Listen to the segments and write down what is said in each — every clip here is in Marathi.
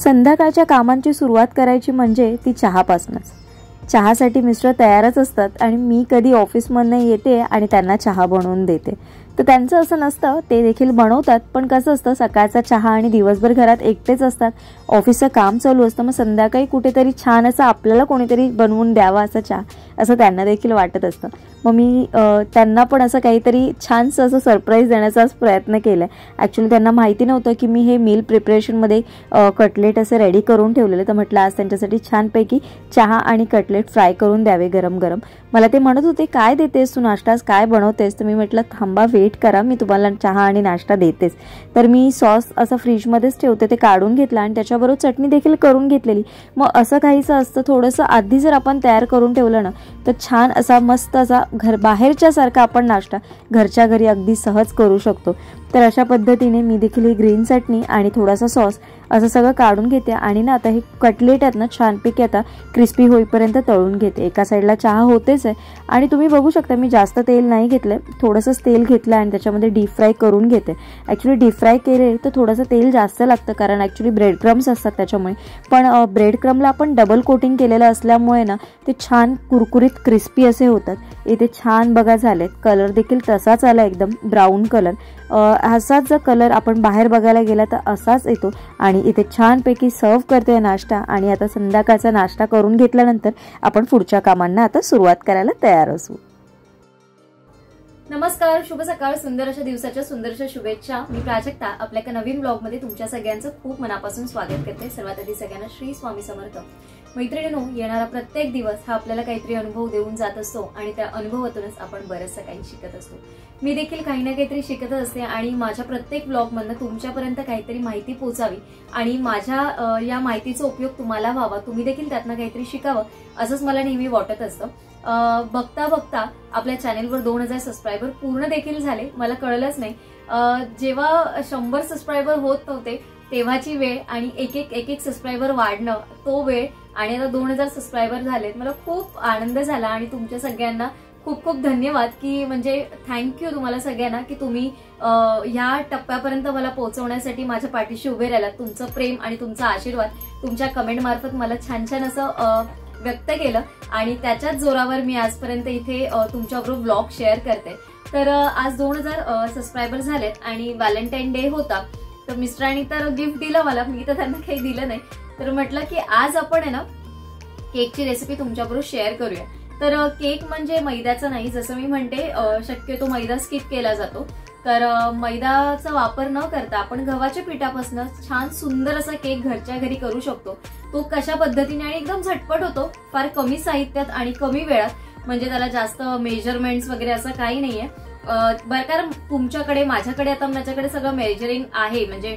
संध्याकाळच्या कामांची सुरुवात करायची म्हणजे ती चहापासूनच। चहासाठी मिस्टर तयारच असतात आणि मी कधी ऑफिसमधून येते आणि त्यांना चहा बनवून देते। तर त्यांचं असं नसतं, ते देखील बनवतात, पण कसं असतं सकाळचा चहा आणि दिवसभर घरात एकटेच असतात, ऑफिसचं काम चालू असतं, मग संध्याकाळी कुठेतरी छान असं आपल्याला कोणीतरी बनवून द्यावा असा चहा असं त्यांना देखील वाटत असतं। मग मी त्यांना पण असं काहीतरी छानसं असं सरप्राईज देण्याचाच प्रयत्न केला आहे। ॲक्च्युली त्यांना माहिती नव्हतं की मी हे मील प्रिपरेशनमध्ये कटलेट असे रेडी करून ठेवलेले, तर म्हटलं आज त्यांच्यासाठी छानपैकी चहा आणि कटलेट फ्राय करून द्यावे गरम गरम। मला ते म्हणत होते काय देतेस तू नाश्ताच, काय बनवतेस? तर मी म्हटलं थांबा, वेट करा, मी तुम्हाला चहा आणि नाश्ता देतेच। तर मी सॉस असं फ्रीजमध्येच ठेवते, ते काढून घेतलं आणि त्याच्याबरोबर चटणी देखील करून घेतलेली। मग असं काहीचं असतं, थोडंसं आधी जर आपण तयार करून ठेवलं ना तर छान असा मस्त असा बाहेरच्या सारखा आपण नाश्ता घरच्या घरी अगदी सहज करू शकतो। तर अशा पद्धतीने मी देखील ही ग्रीन चटणी आणि थोडासा सॉस असं सगळं काढून घेते आणि ना आता हे कटलेट आहेत ना छानपैकी आता क्रिस्पी होईपर्यंत तळून घेते। एका साईडला चहा होतेच आहे आणि तुम्ही बघू शकता मी जास्त तेल नाही घेतलं, थोडंसंच तेल घेतलं आणि त्याच्यामध्ये डीप फ्राय करून घेते। ॲक्च्युली डीप फ्राय केले तर थोडंसं तेल जास्त लागतं कारण ॲक्च्युली ब्रेड क्रम्स असतात त्याच्यामुळे, पण ब्रेड क्रमला आपण डबल कोटिंग केलेलं असल्यामुळे ना ते छान कुरकुरीत क्रिस्पी असे होतात। इथे छान बघा झालेत, कलर देखील तसाच आला एकदम ब्राऊन कलर, असाच जर कलर आपण बाहेर बघायला गेला तर असाच येतो। आणि इथे छानपैकी सर्व करते नाश्ता आणि आता संध्याकाळचा नाश्ता करून घेतल्यानंतर आपण पुढच्या कामांना आता सुरुवात करायला तयार असू। नमस्कार, शुभ सकाळ, सुंदर अशा दिवसाच्या सुंदर अशा शुभेच्छा। मी प्राजक्ता आपल्या एका नवीन ब्लॉग मध्ये तुमच्या सगळ्यांचं खूप मनापासून स्वागत करते। सर्वात आधी सगळ्यांना श्री स्वामी समर्थ। मैत्रिणींनो, येणारा प्रत्येक दिवस हा आपल्याला काहीतरी अनुभव देऊन जात असतो आणि त्या अनुभवातूनच आपण बरंचसं काही शिकत असतो। मी देखील काही ना काहीतरी शिकत असते आणि माझ्या प्रत्येक ब्लॉगमधनं तुमच्यापर्यंत काहीतरी माहिती पोहोचावी आणि माझ्या या माहितीचा उपयोग तुम्हाला व्हावा, तुम्ही देखील त्यातनं काहीतरी शिकावं असंच मला नेहमी वाटत असतं। बघता बघता आपल्या चॅनेलवर 2000 सबस्क्रायबर पूर्ण देखील झाले, मला कळलंच नाही। जेव्हा 100 सबस्क्रायबर होत नव्हते तेव्हाची वेळ आणि एक एक सबस्क्रायबर वाढणं तो वेळ आणि आता 2000 सबस्क्रायबर झालेत, मला खूप आनंद झाला आणि तुमच्या सगळ्यांना खूप खूप धन्यवाद की म्हणजे थँक्यू तुम्हाला सगळ्यांना की तुम्ही ह्या टप्प्यापर्यंत मला पोहोचवण्यासाठी माझ्या पाठीशी उभे राहिलात। तुमचं प्रेम आणि तुमचा आशीर्वाद तुमच्या कमेंट मार्फत मला छान छान असं व्यक्त केलं आणि त्याच्याच जोरावर मी आजपर्यंत इथे तुमच्याबरोबर ब्लॉग शेअर करते। तर आज 2000 सबस्क्रायबर झालेत आणि व्हॅलेंटाईन डे होता, तर मिस्टरांनी तर गिफ्ट दिलं मला, मी तर त्यांना काही दिलं नाही। तर म्हटलं की आज आपण आहे ना केकची रेसिपी तुमच्याबरोबर शेअर करूया। तर केक म्हणजे मैद्याचा नाही, जसं मी म्हणते शक्यतो मैदा स्किप केला जातो, तर मैदाचा वापर न करता आपण गव्हाच्या पिठापासून छान सुंदर असा केक घरच्या घरी करू शकतो। तो कशा पद्धतीने आणि एकदम झटपट होतो, फार कमी साहित्यात आणि कमी वेळात, म्हणजे त्याला जास्त मेजरमेंट्स वगैरे असं काही नाहीये। बरं, कारण तुमच्याकडे माझ्याकडे आता माझ्याकडे सगळं मेजरिंग आहे, म्हणजे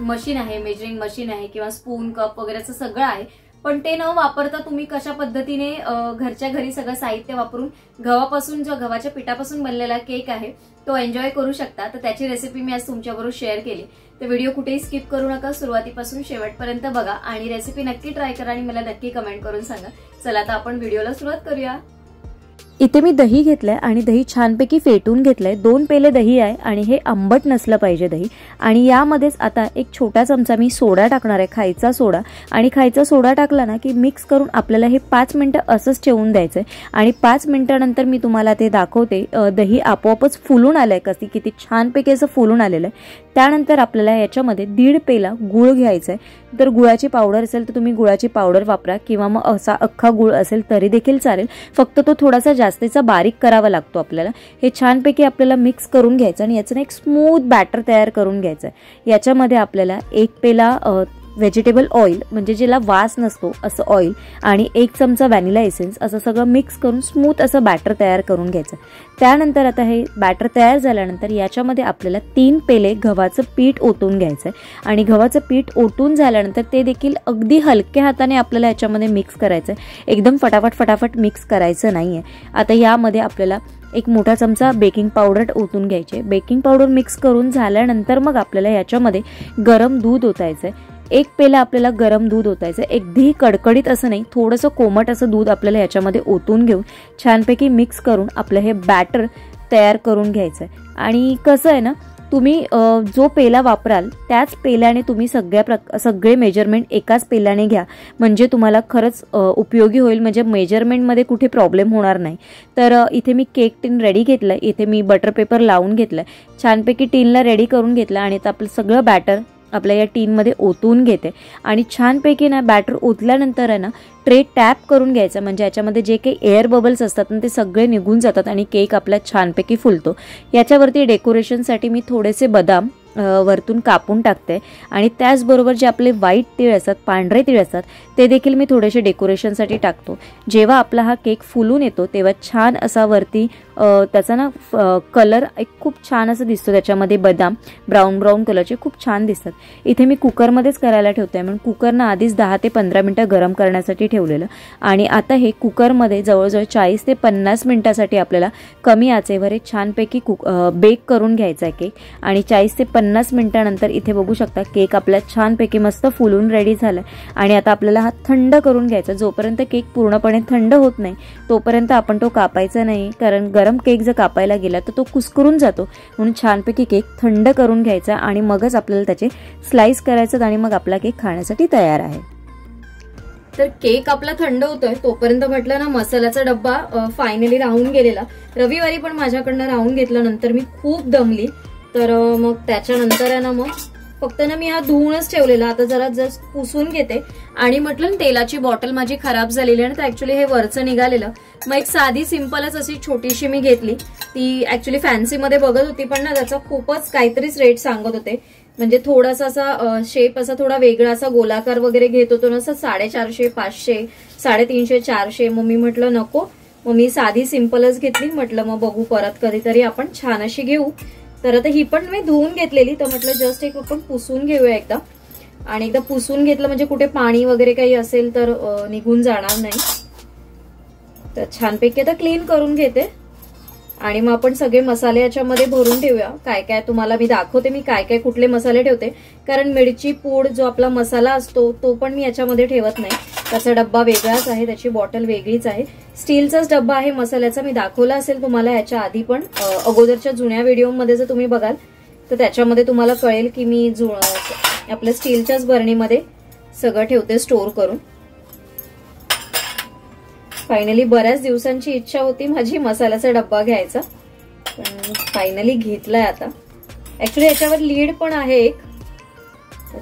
मशीन आहे, मेजरिंग मशीन आहे किंवा स्पून कप वगैरेचं सगळं आहे, पण ते न वापरता तुम्ही कशा पद्धतीने घरच्या घरी सगळं साहित्य वापरून गव्हापासून जो गव्हाच्या पिठापासून बनलेला केक आहे तो एन्जॉय करू शकता। तर त्याची रेसिपी मी आज तुमच्याबरोबर शेअर केली, तर व्हिडिओ कुठेही स्किप करू नका, सुरुवातीपासून शेवटपर्यंत बघा आणि रेसिपी नक्की ट्राय करा आणि मला नक्की कमेंट करून सांगा। चला आता आपण व्हिडिओला सुरुवात करूया। इथे मी दही घेतलंय आणि दही छानपैकी फेटून घेतलंय, 2 पेले दही आहे आणि हे आंबट नसलं पाहिजे दही। आणि यामध्येच आता एक छोटा चमचा मी सोडा टाकणार आहे, खायचा सोडा, आणि खायचा सोडा टाकला ना की मिक्स करून आपल्याला हे 5 मिनिटं असंच ठेवून द्यायचंय आणि 5 मिनिटानंतर मी तुम्हाला ते दाखवते दही आपोआपच फुलून आलंय, किती छानपैकी असं फुलून आलेलं आहे। त्यानंतर आपल्याला याच्यामध्ये 1.5 पेला गूळ घ्यायचा आहे, तर गुळाची पावडर असेल तर तुम्ही गुळाची पावडर वापरा किंवा मग असा अख्खा गुळ असेल तरी देखील चालेल, फक्त तो थोडासा जास्तीचा बारीक करावा लागतो आपल्याला। हे छानपैकी आपल्याला मिक्स करून घ्यायचं आणि याचं एक स्मूथ बॅटर तयार करून घ्यायचं आहे। याच्यामध्ये आपल्याला 1 पेला व्हेजिटेबल ऑइल, म्हणजे ज्याला वास नसतो असं ऑइल, आणि 1 चमचा व्हॅनिला एसेन्स असं सगळं मिक्स करून स्मूथ असं बॅटर तयार करून घ्यायचं। त्यानंतर आता हे बॅटर तयार झाल्यानंतर याच्यामध्ये आपल्याला 3 पेले गव्हाचं पीठ ओतून घ्यायचं आहे आणि गव्हाचं पीठ ओतून झाल्यानंतर ते देखील अगदी हलक्या हाताने आपल्याला याच्यामध्ये मिक्स करायचं आहे, एकदम फटाफट मिक्स करायचं नाहीये। आता यामध्ये आपल्याला 1 मोठा चमचा बेकिंग पावडर ओतून घ्यायचे। बेकिंग पावडर मिक्स करून झाल्यानंतर मग आपल्याला याच्यामध्ये गरम दूध ओतायचं आहे। 1 पेला आपल्याला गरम दूध ओतायचं, अगदी कडकडीत असं नाही, थोडंसं कोमट असं दूध आपल्याला याच्यामध्ये ओतून घेऊन छानपैकी मिक्स करून आपलं हे बॅटर तयार करून घ्यायचं आहे। आणि कसं आहे ना, तुम्ही जो पेला वापराल त्याच पेल्याने तुम्ही सगळे मेजरमेंट एकाच पेल्याने घ्या, म्हणजे तुम्हाला खरंच उपयोगी होईल, म्हणजे मेजरमेंटमध्ये कुठे प्रॉब्लेम होणार नाही. तर इथे मी केक टिन रेडी घेतलं, इथे मी बटर पेपर लावून घेतलं, छानपैकी टिनला रेडी करून घेतलं आणि आता आपलं सगळं बॅटर आपल्या या टीनमध्ये ओतून घेते आणि छानपैकी ना बॅटर ओतल्यानंतर आहे ना ट्रे टॅप करून घ्यायचा, म्हणजे याच्यामध्ये जे काही एअर बबल्स असतात ना ते सगळे निघून जातात आणि केक आपला छानपैकी फुलतो. याच्यावरती डेकोरेशनसाठी मी थोडेसे बदाम वरतून कापून टाकते आणि त्याचबरोबर जे आपले व्हाईट तीळ असतात, पांढरे तीळ असतात, ते देखील मी थोडेसे डेकोरेशनसाठी टाकतो. जेव्हा आपला हा केक फुलून येतो तेव्हा छान असा वरती त्याचा ना कलर एक खूप छान असं दिसतो, त्याच्यामध्ये बदाम ब्राऊन कलरचे खूप छान दिसतात. इथे मी कुकरमध्येच करायला ठेवते, म्हणून कुकरनं आधीच 10 ते 15 मिनिटं गरम करण्यासाठी ठेवलेलं आणि आता हे कुकरमध्ये जवळजवळ 40 ते 50 मिनिटासाठी आपल्याला कमी आचेवर हे छानपैकी बेक करून घ्यायचा आहे केक. आणि 40 ते 50 मिनिटानंतर इथे बघू शकता केक आपला छानपैकी मस्त फुलून रेडी झालाय आणि आता आपल्याला हा थंड करून घ्यायचा. जोपर्यंत केक पूर्णपणे थंड होत नाही तोपर्यंत आपण तो कापायचा नाही, कारण गरम केक जर कापायला गेला तर तो कुस्करून जातो. म्हणून छानपैकी केक थंड करून घ्यायचा आणि मगच आपल्याला त्याचे स्लाइस करायचं आणि मग आपला केक खाण्यासाठी तयार आहे. तर केक आपला थंड होतोय तोपर्यंत म्हटलं ना मसाल्याचा डब्बा फायनली राहून गेलेला. रविवारी पण माझ्याकडनं राहून घेतलं, नंतर मी खूप दमली. तर मग त्याच्यानंतर आहे ना मग फक्त ना मी हा धुवूनच ठेवलेला, आता जरा जस्ट पुसून घेते. आणि म्हटलं तेलाची बॉटल माझी खराब झालेली आहे ना, तर ऍक्च्युली हे वरचं निघालेलं. मग एक साधी सिंपलच अशी छोटीशी मी घेतली, ती ऍक्च्युली फॅन्सी मध्ये बघत होती पण ना त्याचा खूपच काहीतरीच रेट सांगत होते, म्हणजे थोडासा असा शेप असा थोडा वेगळा असा गोलाकार वगैरे घेत होतो ना, असं 450, 500, 350, 400. मग मी म्हटलं नको, मग मी साधी सिंपलच घेतली. म्हटलं मग बघू परत कधीतरी आपण छान अशी घेऊ. तर आता ही पण मी धुवून घेतलेली, तर म्हटलं जस्ट एक आपण पुसून घेऊया एकदा. आणि एकदा पुसून घेतलं म्हणजे कुठे पाणी वगैरे काही असेल तर निघून जाणार नाही. तर छानपैकी आता क्लीन करून घेते आणि मग आपण सगळे मसाले याच्यामध्ये भरून ठेवूया. काय काय तुम्हाला मी दाखवते मी काय काय कुठले मसाले ठेवते, कारण मिरची पूड जो आपला मसाला असतो तो पण मी याच्यामध्ये ठेवत नाही. त्याचा डब्बा वेगळाच आहे, त्याची बॉटल वेगळीच आहे. स्टीलचाच डब्बा आहे मसाल्याचा, मी दाखवला असेल तुम्हाला याच्या आधी पण अगोदरच्या जुन्या व्हिडिओमध्ये जर तुम्ही बघाल तर त्याच्यामध्ये तुम्हाला कळेल की मी आपल्या स्टीलच्याच बरणीमध्ये सगळं ठेवते स्टोअर करून. फायनली बऱ्याच दिवसांची इच्छा होती माझी मसाल्याचा डब्बा घ्यायचा, पण फायनली घेतलाय आता. ऍक्च्युली याच्यावर लीड पण आहे एक,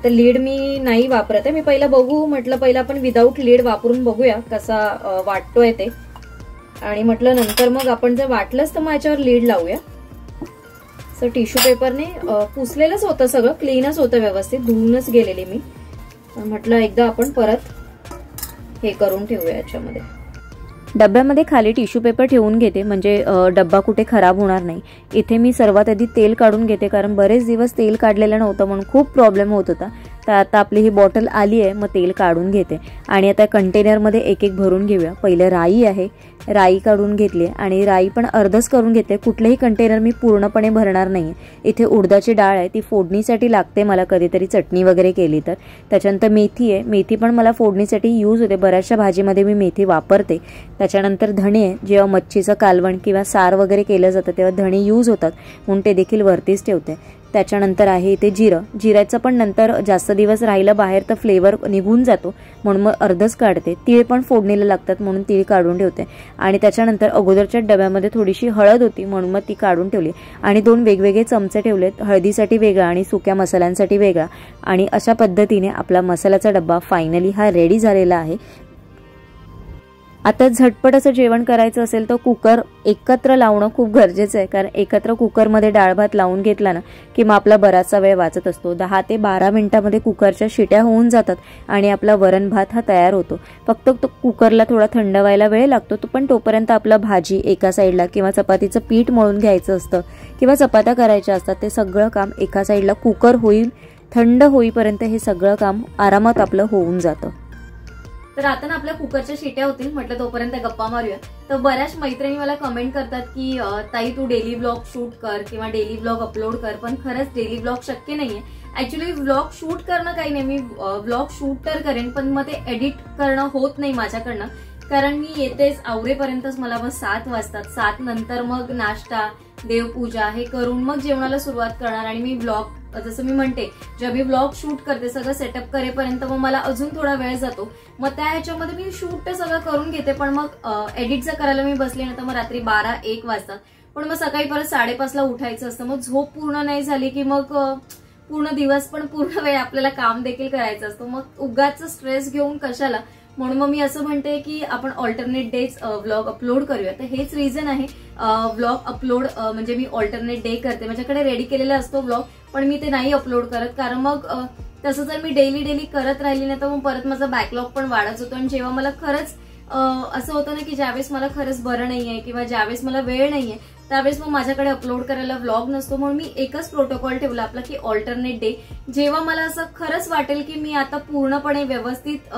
तर लीड मी नाही वापरत आहे. मी पहिला बघू म्हटलं, पहिला आपण विदाऊट लीड वापरून बघूया कसा वाटतोय ते, आणि म्हटलं नंतर मग आपण जर वाटलंच तर मग याच्यावर लीड लावूया. सो टिश्यू पेपरने पुसलेलंच होतं, सगळं क्लीनच होतं, व्यवस्थित धुवूनच गेलेली मी. म्हटलं एकदा आपण परत हे करून ठेवूया याच्यामध्ये. डब्यामध्ये खाली टिश्यू पेपर ठेवून घेते, म्हणजे डब्बा कुठे खराब होणार नाही. इथे मी सर्वात आधी तेल काढून घेते, कारण बरेच दिवस तेल काढलेलं नव्हतं म्हणून खूप प्रॉब्लेम होत होता. तर आता आपली ही बॉटल आली आहे, मग तेल काढून घेते आणि आता कंटेनरमध्ये एक एक भरून घेऊया. पहिलं राई आहे, राई काढून घेतली आणि राई पण अर्धच करून घेते. कुठलेही कंटेनर मी पूर्णपणे भरणार नाही. इथे उडदाची डाळ आहे, ती फोडणीसाठी लागते मला कधीतरी चटणी वगैरे केली तर. त्याच्यानंतर मेथी आहे, मेथी पण मला फोडणीसाठी यूज होते, बऱ्याचशा भाजीमध्ये मी मेथी वापरते. त्याच्यानंतर धणे आहे, जेव्हा मच्छीचं कालवण किंवा सार वगैरे केलं जातं तेव्हा धणे यूज होतात म्हणून ते देखील वरतीच ठेवते. त्याच्यानंतर आहे इथे जिरं, जिऱ्याचं पण नंतर जास्त दिवस राहिलं बाहेर तर फ्लेवर निघून जातो म्हणून मग अर्धच काढते. तीळ पण फोडणीला लागतात म्हणून तीळ काढून ठेवते. आणि त्याच्यानंतर अगोदरच्या डब्यामध्ये थोडीशी हळद होती म्हणून मग ती काढून ठेवली आणि 2 वेगवेगळे चमचे ठेवलेत, हळदीसाठी वेगळा आणि सुक्या मसाल्यांसाठी वेगळा. आणि अशा पद्धतीने आपला मसाल्याचा डब्बा फायनली हा रेडी झालेला आहे. आता झटपट असं जेवण करायचं असेल तर कुकर एकत्र लावणं खूप गरजेचं आहे, कारण एकत्र कुकरमध्ये डाळ भात लावून घेतला ना की मग आपला बराचसा वेळ वाचत असतो. 10 ते 12 मिनिटांमध्ये कुकरच्या शिट्या होऊन जातात आणि आपला वरण भात हा तयार होतो. फक्त तो कुकरला थोडा थंड व्हायला वेळ लागतो, पण तोपर्यंत आपला भाजी एका साईडला किंवा चपातीचं पीठ मळून घ्यायचं असतं किंवा चपात्या करायच्या असतात, ते सगळं काम एका साईडला कुकर होईल थंड होईपर्यंत हे सगळं काम आरामात आपलं होऊन जातं. तर आता ना आपल्या कुकरच्या शिट्या होतील, म्हटलं तोपर्यंत गप्पा मारूया. तर बऱ्याच मैत्रिणी मला कमेंट करतात की ताई तू डेली ब्लॉग शूट कर किंवा डेली ब्लॉग अपलोड कर, पण खरंच डेली ब्लॉग शक्य नाहीये. ऍक्च्युली ब्लॉग शूट करणं काही नाही, मी ब्लॉग शूट तर करेन पण मग ते एडिट करणं होत नाही माझ्याकडनं, कारण मी येतेच आवरेपर्यंतच मला मग 7 वाजतात. 7 नंतर मग नाश्ता, देवपूजा हे करून मग जेवणाला सुरुवात करणार. आणि मी ब्लॉग, जसं मी म्हणते, जेव्हा मी ब्लॉग शूट करते सगळं सेटअप करेपर्यंत मग मला अजून थोडा वेळ जातो. मग त्या ह्याच्यामध्ये मी शूट सगळं करून घेते, पण मग एडिटचं करायला मी बसले ना तर मग रात्री 12-1 वाजतात. पण मग सकाळी परत 5:30ला उठायचं असतं. मग झोप पूर्ण नाही झाली की मग पूर्ण दिवस पण पूर्ण वेळ आपल्याला काम देखील करायचं असतं. मग उगाच स्ट्रेस घेऊन कशाला, म्हणून मग मी असं म्हणते की आपण ऑल्टरनेट डेज व्लॉग अपलोड करूया. तर हेच रिझन आहे व्लॉग अपलोड, म्हणजे मी ऑल्टरनेट डे करते. माझ्याकडे रेडी केलेला असतो व्लॉग, पण मी ते नाही अपलोड करत. कारण मग तसं जर मी डेली करत राहिली ना तर मग परत माझा बॅकलॉग पण वाढत होतो. आणि जेव्हा मला खरंच असं होतं ना की ज्यावेळेस मला खरंच बरं नाहीये किंवा ज्यावेळेस मला वेळ नाहीये त्यावेळेस मग माझ्याकडे अपलोड करायला व्लॉग नसतो. म्हणून मी एकच प्रोटोकॉल ठेवला आपला की ऑल्टरनेट डे. जेव्हा मला असं खरंच वाटेल की मी आता पूर्णपणे व्यवस्थित,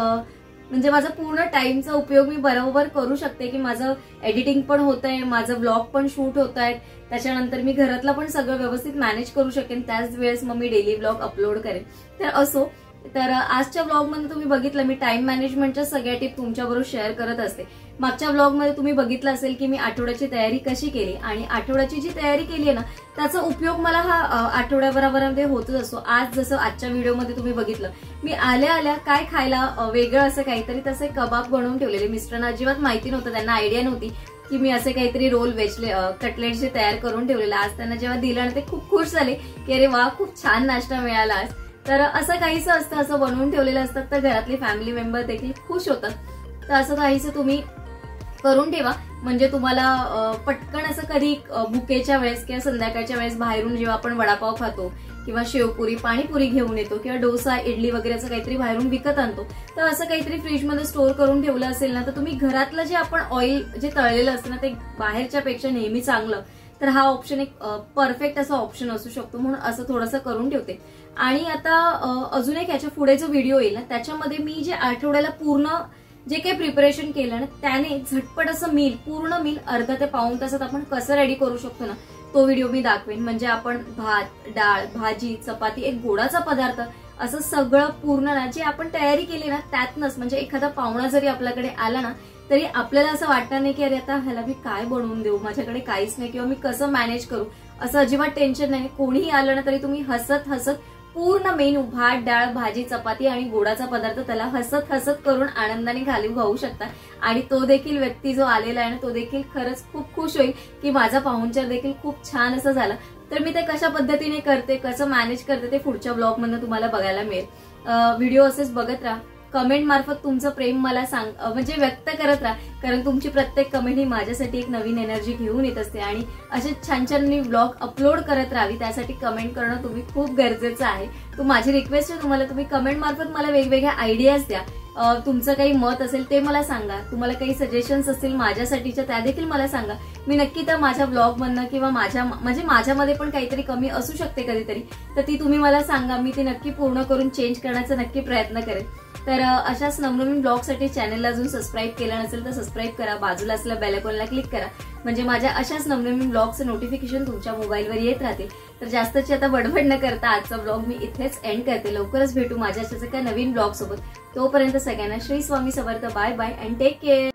म्हणजे माझा पूर्ण टाइमचा उपयोग मी बरोबर करू शकते, की माझं एडिटिंग पण होत आहे, माझं व्लॉग पण शूट होत आहेत, त्याच्यानंतर मी घरातला पण सगळं व्यवस्थित मॅनेज करू शकेन, त्याच वेळेस मग मी डेली व्लॉग अपलोड करेन. तर असो, तर आजच्या व्लॉगमध्ये तुम्ही बघितलं मी टाइम मॅनेजमेंटच्या सगळ्या टिप तुमच्याबरोबर शेअर करत असते. मागच्या व्लॉगमध्ये तुम्ही बघितलं असेल की मी आठवड्याची तयारी कशी केली, आणि आठवड्याची जी तयारी केली आहे ना त्याचा उपयोग मला हा आठवड्याभरामध्ये होतच असतो. आज जसं आजच्या व्हिडिओमध्ये तुम्ही बघितलं, मी आल्या काय खायला वेगळं असं काहीतरी तसे कबाब बनवून ठेवलेले. मिस्टरांना अजिबात माहिती नव्हतं, त्यांना आयडिया नव्हती की मी असे काहीतरी रोल कटलेटचे तयार करून ठेवलेले. आज त्यांना जेव्हा दिलं आणि ते खूप खुश झाले की अरे वा, खूप छान नाश्ता मिळाला आज. तर असं काहीसं असतं, असं बनवून ठेवलेलं असतात, तर घरातले फॅमिली मेंबर देखील खुश होतात. तर असं काहीसं तुम्ही करून ठेवा, म्हणजे तुम्हाला पटकन असं कधी भुकेच्या वेळेस किंवा संध्याकाळच्या वेळेस बाहेरून जेव्हा आपण वडापाव खातो किंवा शेवपुरी, पाणीपुरी घेऊन येतो किंवा डोसा, इडली वगैरे असं काहीतरी बाहेरून विकत आणतो, तर असं काहीतरी फ्रीजमध्ये स्टोअर करून ठेवलं असेल ना तर तुम्ही घरातलं जे आपण ऑइल जे तळलेलं असतं ना ते बाहेरच्या पेक्षा नेहमी चांगलं, तर हा ऑप्शन एक परफेक्ट असा ऑप्शन असू शकतो. म्हणून असं थोडंसं करून ठेवते. आणि आता अजून एक याच्या पुढे जो व्हिडिओ येईल ना त्याच्यामध्ये मी जे आठवड्याला पूर्ण जे काही प्रिपरेशन केलं ना त्याने झटपट असं मील, पूर्ण मील अर्धा ते पाऊण तासात आपण कसं रेडी करू शकतो ना तो व्हिडिओ मी दाखवेन. म्हणजे आपण भात, डाळ, भाजी, चपाती, एक गोडाचा पदार्थ, असं सगळं पूर्ण ना जे आपण तयारी केली ना त्यातनच, म्हणजे एखादा पाहुणा जरी आपल्याकडे आला ना तरी आपल्याला असं वाटणार नाही की अरे आता ह्याला मी काय बनवून देऊ, माझ्याकडे काहीच नाही किंवा मी कसं मॅनेज करू, असं अजिबात टेन्शन नाही. कोणीही आलं ना तरी तुम्ही हसत हसत पूर्ण मेनू, भात, डाळ, भाजी, चपाती आणि गोडाचा पदार्थ त्याला हसत हसत करून आनंदाने खाऊ शकता. आणि तो देखील व्यक्ती जो आलेला आहे ना तो देखील खरंच खूप खुश होईल की माझा पाहुणचार देखील खूप छान असं झाला. तर मी ते कशा पद्धतीने करते, कसं मॅनेज करते ते पुढच्या ब्लॉग मधून तुम्हाला बघायला मिळेल. व्हिडिओ असेच बघत राहा, कमेंट मार्फत तुमचं प्रेम मला म्हणजे व्यक्त करत राहा, कारण तुमची प्रत्येक कमेंट ही माझ्यासाठी एक नवीन एनर्जी घेऊन येत असते. आणि असे छान छान मी ब्लॉग अपलोड करत राहावी त्यासाठी कमेंट करणं तुम्ही खूप गरजेचं आहे. तो माझी रिक्वेस्ट आहे तुम्हाला, तुम्ही कमेंट मार्फत मला वेगवेगळ्या आयडियाज द्या, तुमचं काही मत असेल ते मला सांगा, तुम्हाला काही सजेशन्स असतील माझ्यासाठीच्या त्या देखील मला सांगा. मी नक्की त्या माझ्या ब्लॉग मधनं किंवा माझ्यामध्ये पण काहीतरी कमी असू शकते कधीतरी, तर ती तुम्ही मला सांगा, मी ती नक्की पूर्ण करून चेंज करण्याचा नक्की प्रयत्न करेन. तर अशाच नवनवीन ब्लॉगसाठी चॅनलला अजून सबस्क्राईब केलं नसेल तर सबस्क्राईब करा, बाजूला असलेल्या बेल आयकॉनला क्लिक करा, म्हणजे माझ्या अशाच नवनवीन ब्लॉगचं नोटिफिकेशन तुमच्या मोबाईलवर येत राहतील. तर जास्तची आता बडबड न करता आजचा ब्लॉग मी इथेच एंड करते. लवकरच भेटू माझ्या अशाच एका नवीन ब्लॉग सोबत. तोपर्यंत सगळ्यांना Shri Swami Samarth. Bye bye and take care.